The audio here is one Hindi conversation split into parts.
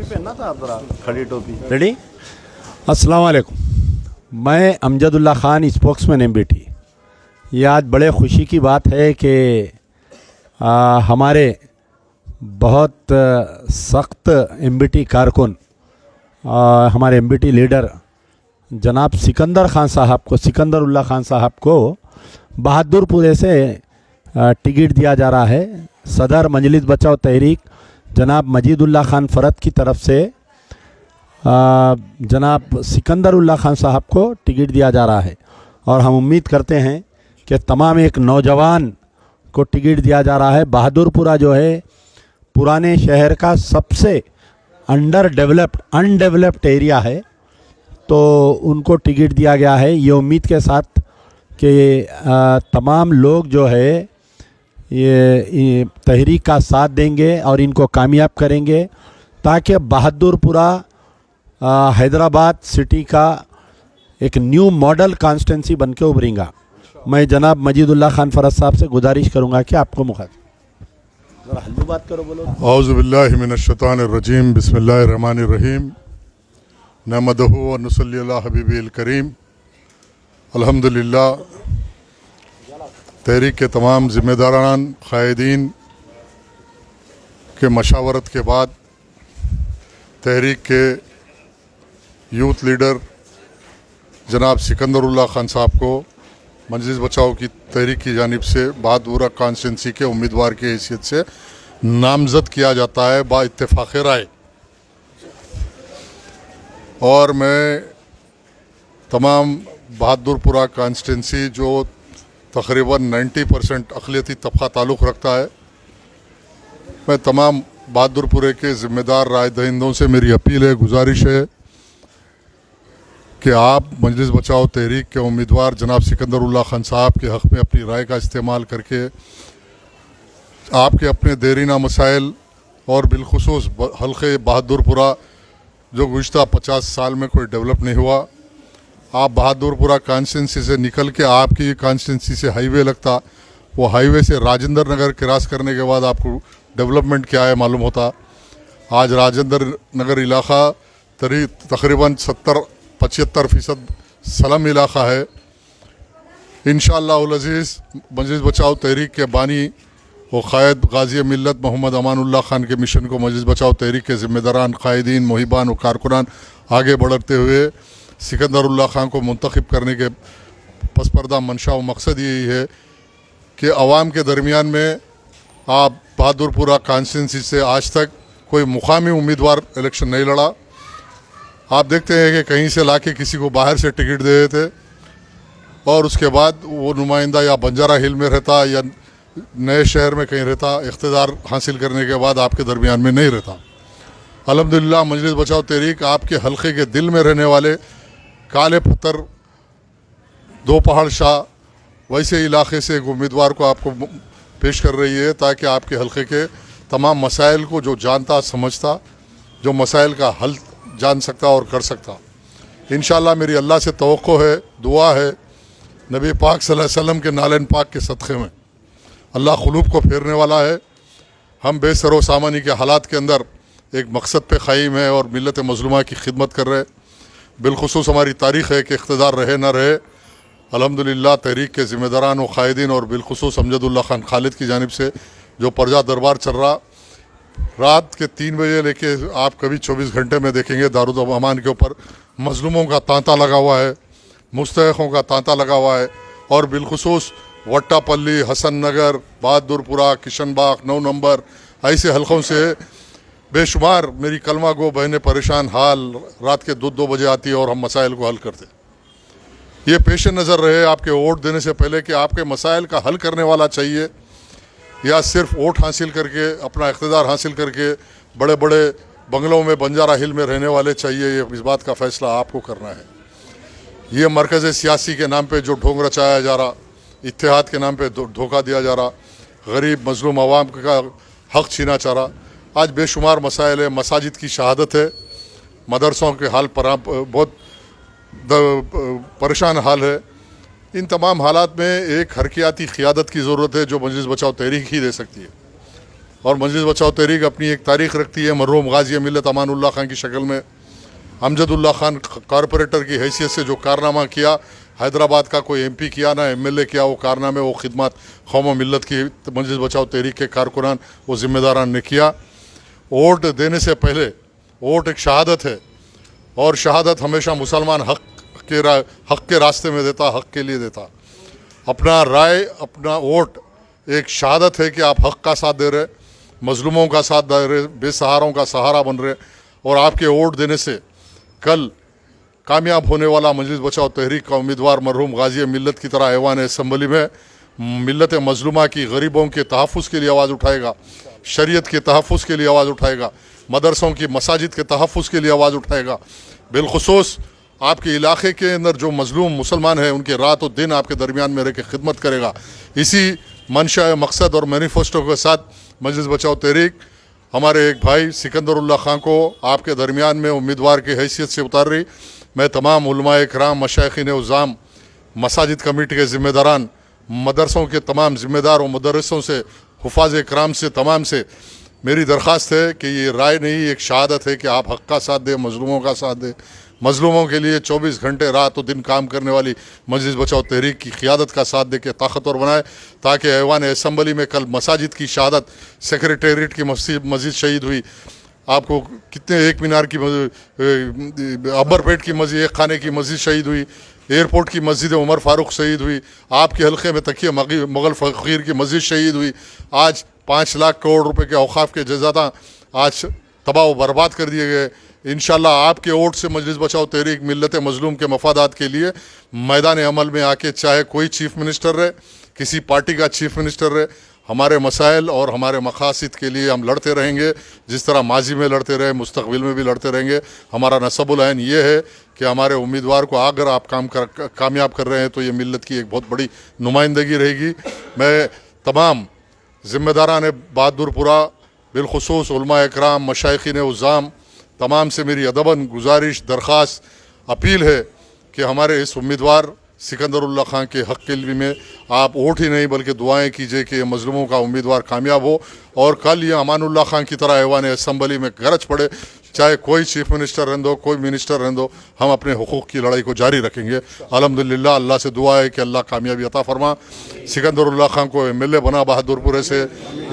टोपी पहनना था आप जरा, खड़ी टोपी। रेडी। अस्सलाम वालेकुम। मैं अमजदुल्ला ख़ान, स्पोक्समैन एमबीटी। ये आज बड़े खुशी की बात है कि हमारे बहुत सख्त एमबीटी कारकुन, हमारे एमबीटी लीडर जनाब सिकंदर उल्ला ख़ान साहब को बहादुरपुरे से टिकट दिया जा रहा है। सदर मजलिस बचाओ तहरीक जनाब मजीदुल्ला ख़ान फ़रद की तरफ से जनाब सिकंदर उल्ला ख़ान साहब को टिकट दिया जा रहा है और हम उम्मीद करते हैं कि तमाम एक नौजवान को टिकट दिया जा रहा है। बहादुरपुरा जो है पुराने शहर का सबसे अनडेवलप्ड एरिया है, तो उनको टिकट दिया गया है ये उम्मीद के साथ कि तमाम लोग जो है ये तहरीक का साथ देंगे और इनको कामयाब करेंगे ताकि बहादुरपुरा हैदराबाद सिटी का एक न्यू मॉडल कॉन्स्टिट्यूंसी बन के उभरेगा। मैं जनाब मजीदुल्ला ख़ान फ़रद साहब से गुजारिश करूंगा कि आपको जरा हल्लू बात करो, बोलो। औज़ु बिल्लाहि मिनश्शैतानिर रजीम, बिस्मिल्लाहिर रहमानिर रहीम, नहमदुहु व नुसल्ली अला हबीबिल करीम। अल्हम्दुलिल्लाह, तहरीक के तमाम ज़िम्मेदारान क़ायदीन के मशावरत के बाद तहरीक के यूथ लीडर जनाब सिकंदर उल्ला ख़ान साहब को मजलिस बचाओ की तहरीक की जानिब से बहादुरपुरा कॉन्स्टिट्यूंसी के उम्मीदवार की हैसियत से नामज़द किया जाता है बा इत्तेफ़ाक़ राय। और मैं तमाम बहादुरपुरा कॉन्स्टिट्यूंसी जो तकरीबन 90% अक़लियती तबक़ा ताल्लुक़ रखता है, मैं तमाम बहादुरपुरे के ज़िम्मेदार राय दहिंदों से मेरी अपील है, गुजारिश है कि आप मजलिस बचाओ तहरीक के उम्मीदवार जनाब सिकंदर उल्ला ख़ान साहब के हक़ में अपनी राय का इस्तेमाल करके आपके अपने देरीना मसाइल और बिलखुसूस हल्के बहादुरपुरा जो गुज़िश्ता 50 साल में कोई डेवलप नहीं हुआ, आप बहादुरपुरा कॉन्स्टिट्यूंसी से निकल के आपकी कॉन्स्टिट्यूंसी से हाईवे लगता, वो हाईवे से राजेंद्र नगर क्रॉस करने के बाद आपको डेवलपमेंट क्या है मालूम होता। आज राजेंद्र नगर इलाक़ा तकरीबन 70-75% सलम इलाक़ा है। इंशाअल्लाह अज़ीज़ मजलिस बचाओ तहरीक के बानी व क़ायद गाज़ी मिल्लत मोहम्मद अमानुल्लाह ख़ान के मिशन को मजलिस बचाओ तहरीक के ज़िम्मेदारान क़ायदीन मुहिबान व कारकुनान आगे बढ़ते हुए सिकंदर उल्ला ख़ान को मुंतखब करने के पसपर्दा मंशा व मकसद यही है कि अवाम के दरमियान में आप बहादुरपुरा कॉन्स्टिट्यूंसी से आज तक कोई मुकामी उम्मीदवार इलेक्शन नहीं लड़ा। आप देखते हैं कि कहीं से लाके किसी को बाहर से टिकट दे देते और उसके बाद वो नुमाइंदा या बंजारा हिल में रहता या नए शहर में कहीं रहता, इख्तिदार हासिल करने के बाद आपके दरमियान में नहीं रहता। अल्हम्दुलिल्लाह मजलिस बचाओ तहरीक आपके हल्के के दिल में रहने वाले काले पत्थर दो पहाड़ शाह वैसे इलाके से एक उम्मीदवार को आपको पेश कर रही है ताकि आपके हल्के के तमाम मसाइल को जो जानता समझता, जो मसाइल का हल जान सकता और कर सकता। इंशाअल्लाह मेरी अल्लाह से तवक्को है, दुआ है, नबी पाक सल्लल्लाहु अलैहि वसल्लम के नालन पाक के सदक़े में अल्लाह क़ुलूब को फेरने वाला है। हम बेसरो सामानी के हालात के अंदर एक मकसद पे क़ाइम है और मिल्लत मज़लूमा की खिदमत कर रहे। बिलखुसूस हमारी तारीख़ है कि इक़्तिदार रहे न रहे, अल्हम्दुलिल्लाह तहरीक के ज़िम्मेदारान व क़ायदीन और बिलखुसूस अमजदुल्ला ख़ान खालिद की जानिब से जो पर्जा दरबार चल रहा, रात के 3 बजे लेके आप कभी 24 घंटे में देखेंगे दारुल अमान के ऊपर मज़लूमों का तांता लगा हुआ है, मुस्तहक़ों का तांता लगा हुआ है। और बिलखुसूस वट्टापल्ली, हसन नगर, बहादुरपुरा, किशनबाग, 9 नंबर ऐसे हलकों से बेशुमार मेरी कलमा गो बहनें परेशान हाल रात के 2-2 बजे आती है और हम मसाइल को हल करते। ये पेश नज़र रहे आपके वोट देने से पहले कि आपके मसाइल का हल करने वाला चाहिए या सिर्फ वोट हासिल करके अपना इक़्तिदार हासिल करके बड़े बड़े बंगलों में बंजारा हिल में रहने वाले चाहिए। ये इस बात का फ़ैसला आपको करना है। ये मरकज़ सियासी के नाम पे जो ढोंग रचाया जा रहा, इत्तेहाद के नाम पे धोखा दिया जा रहा, गरीब मजलूम आवाम का हक़ छीना चाह रहा। आज बेशुमार मसाइल है, मसाजिद की शहादत है, मदरसों के हाल पर बहुत परेशान हाल है। इन तमाम हालात में एक हरकियाती क़ियादत की ज़रूरत है जो मजलिस बचाओ तहरीक ही दे सकती है। और मजलिस बचाओ तहरीक अपनी एक तारीख रखती है मरहूम गाजी मिल्लत अमानुल्लाह खान की शक्ल में। अमजदुल्ला खान कॉरपोरेटर की हैसियत से जो कारनामा किया, हैदराबाद का कोई MP किया ना MLA किया, वो कारनामे वो खिदमत कौम मिल्लत की मजलिस बचाओ तहरीक के कारकुनान वो ज़िम्मेदारान ने किया। वोट देने से पहले, वोट एक शहादत है और शहादत हमेशा मुसलमान हक के रास्ते में देता, हक के लिए देता। अपना राय, अपना वोट एक शहादत है कि आप हक का साथ दे रहे, मजलूमों का साथ दे रहे, बेसहारों का सहारा बन रहे। और आपके वोट देने से कल कामयाब होने वाला मजलिस बचाओ तहरीक का उम्मीदवार मरहूम गाजी मिल्लत की तरह ऐवान असम्बली में मिल्लत मजलूमा की गरीबों के तहफ़्फ़ुज़ के लिए आवाज़ उठाएगा, शरीयत के तहफ़्फ़ुज़ के लिए आवाज़ उठाएगा, मदरसों की मसाजिद के तहफ़्फ़ुज़ के लिए आवाज़ उठाएगा। बिलखुसूस आपके इलाके के अंदर जो मजलूम मुसलमान हैं उनके रात और दिन आपके दरमियान में रह के खिदमत करेगा। इसी मंशा, मकसद और मैनिफेस्टो के साथ मजलिस बचाओ तहरीक हमारे एक भाई सिकंदरुल्लाह खान को आपके दरमियान में उम्मीदवार की हैसियत से उतार रही। मैं तमाम उलमाए इकराम, मशाइखीन उज़ाम, मसाजिद कमेटी के ज़िम्मेदारान, मदरसों के तमाम ज़िम्मेदार और मदरसों से, हुफ़ाज़ इकराम से, तमाम से मेरी दरख्वास्त है कि ये राय नहीं, एक शहादत है कि आप हक़ का साथ दें, मजलूमों का साथ दें। मजलूमों के लिए 24 घंटे रात और दिन काम करने वाली मजलिस बचाओ तहरीक की क़ियादत का साथ दे के ताकतवर बनाए, ताकि ऐवान असम्बली में कल मसाजिद की शहादत, सेक्रेटेरिएट की मस्जिद शहीद हुई, आपको कितने, एक मीनार की अब्बरपेट की मस्जिद, एक खाने की मस्जिद शहीद हुई, एयरपोर्ट की मस्जिद उमर फ़ारूक शहीद हुई, आपके हल्के में तकिया मुग़ल फ़कीर की मस्जिद शहीद हुई। आज 5 लाख करोड़ रुपए के औक़ाफ़ के जज़ादा आज तबाह व बर्बाद कर दिए गए। इंशाल्लाह आपके वोट से मजलिस बचाओ तहरीक मिल्लत मजलूम के मफादात के लिए मैदान अमल में आके, चाहे कोई चीफ़ मिनिस्टर रहे, किसी पार्टी का चीफ़ मिनिस्टर रहे, हमारे मसाइल और हमारे मकासद के लिए हम लड़ते रहेंगे। जिस तरह माजी में लड़ते रहे, मुस्तकबिल में भी लड़ते रहेंगे। हमारा नसबुल ऐन ये है कि हमारे उम्मीदवार को अगर आप कामयाब कर रहे हैं तो ये मिल्लत की एक बहुत बड़ी नुमाइंदगी रहेगी। मैं तमाम ज़िम्मेदारान बहादुरपुरा, बिलखुसूस उलमा इकराम, मशाइखीन उज़ाम, तमाम से मेरी अदबन गुजारिश, दरख्वास्त, अपील है कि हमारे इस उम्मीदवार सिकंदरुल्लाह खान के हक़ के लिए में आप वोट ही नहीं बल्कि दुआएं कीजिए कि मजलूमों का उम्मीदवार कामयाब हो और कल ये अमानुल्लाह खान की तरह ऐवान असम्बली में गरज पड़े, चाहे कोई चीफ़ मिनिस्टर रहने दो, कोई मिनिस्टर रहने दो, हम अपने हुकूक़ की लड़ाई को जारी रखेंगे। अल्हम्दुलिल्लाह, अल्लाह से दुआ है कि अल्लाह कामयाबी अता फरमा। सिकंदरुल्लाह खान को MLA बना बहादुरपुरे से,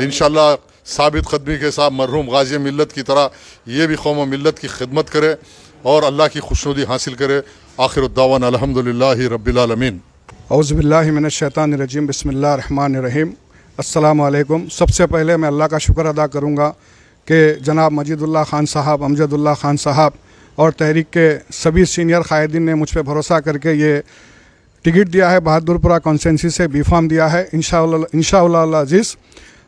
इंशाल्लाह साबित कदमी के साथ मरहूम गाजी मिल्लत की तरह ये भी कौम मिल्लत की खिदमत करे और अल्लाह की खुशनुदी हासिल करे। आखिरुद्दावाना अल्हम्दुलिल्लाहि रब्बिल आलमीन। औज़ुबिल्लाहि मिनश्शैतानिर्रजीम, बिस्मिल्लाहिर्रहमानिर्रहीम। अस्सलामु अलैकुम। सबसे पहले मैं अल्लाह का शुक्र अदा करूँगा कि जनाब मजीदुल्लाह खान साहब, अमजदुल्लाह खान साहब और तहरीक के सभी सीनियर कायदीन ने मुझ पर भरोसा करके ये टिकट दिया है, बहादुरपुरा कॉन्स्टिट्यूंसी से B.Pharm दिया है। इंशाअल्लाह अज़ीज़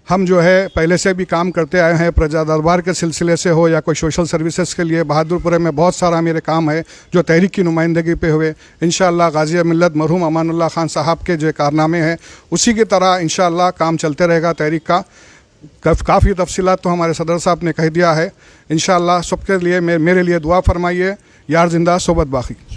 हम जो है पहले से भी काम करते आए हैं, प्रजा दरबार के सिलसिले से हो या कोई सोशल सर्विसेज के लिए। बहादुरपुरे में बहुत सारा मेरे काम है जो तहरीक की नुमाइंदगी पे हुए। इंशाअल्लाह गाजी मिल्लत मरहूम अमानुल्लाह खान साहब के जो कारनामे हैं उसी की तरह इंशाअल्लाह काम चलते रहेगा तहरीक का। काफ़ी तफसीलात तो हमारे सदर साहब ने कह दिया है। इंशाअल्लाह सबके लिए मेरे लिए दुआ फरमाइए। यार जिंदा सोबत बाकी।